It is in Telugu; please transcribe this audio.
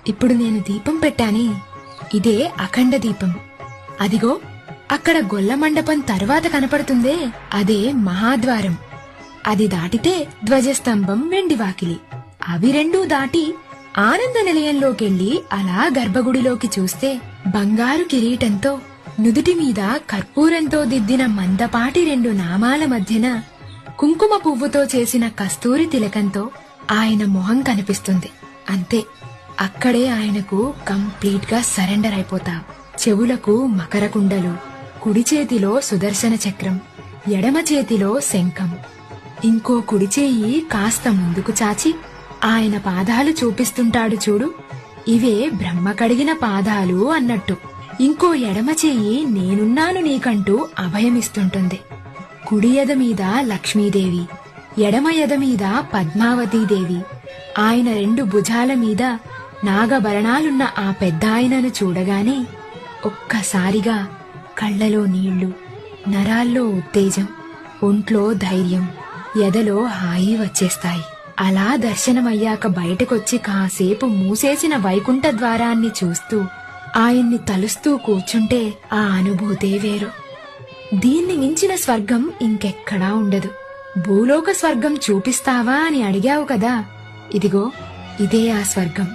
ఇప్పుడు నేను దీపం పెట్టాని, ఇదే అఖండ దీపం. అదిగో అక్కడ గొల్ల మండపం తరువాత కనపడుతుందే, అదే మహాద్వారం. అది దాటితే ధ్వజస్తంభం, వెండి వాకిలి. అవి రెండూ దాటి ఆనంద నిలయంలోకెళ్లి అలా గర్భగుడిలోకి చూస్తే బంగారు కిరీటంతో, నుదుటి మీద కర్పూరంతో దిద్దిన మందపాటి రెండు నామాల మధ్యన కుంకుమ పువ్వుతో చేసిన కస్తూరి తిలకంతో ఆయన మొహం కనిపిస్తుంది. అంతే, అక్కడే ఆయనకు కంప్లీట్ గా సరెండర్ అయిపోతావు. చెవులకు మకర కుండలు, కుడి చేతిలో సుదర్శన చక్రం, ఎడమ చేతిలో శంఖం. ఇంకో కుడి చేయి కాస్త ముందుకు చాచి ఆయన పాదాలు చూపిస్తుంటాడు చూడు, ఇవే బ్రహ్మ కడిగిన పాదాలు అన్నట్టు. ఇంకో ఎడమ చేయి నేనున్నాను నీకంటూ అభయమిస్తుంటుంది. కుడి ఎద మీద లక్ష్మీదేవి, ఎడమ ఎద మీద పద్మావతీదేవి. ఆయన రెండు భుజాల మీద నాగభరణాలున్న ఆ పెద్దాయనను చూడగానే ఒక్కసారిగా కళ్లలో నీళ్లు, నరాల్లో ఉత్తేజం, ఒంట్లో ధైర్యం, ఎదలో హాయి వచ్చేస్తాయి. అలా దర్శనమయ్యాక బయటకొచ్చి కాసేపు మూసేసిన వైకుంఠ ద్వారాన్ని చూస్తూ ఆయన్ని తలుస్తూ కూర్చుంటే ఆ అనుభూతే వేరు. దీన్ని మించిన స్వర్గం ఇంకెక్కడా ఉండదు. భూలోక స్వర్గం చూపిస్తావా అని అడిగావు కదా, ఇదిగో ఇదే ఆ స్వర్గం.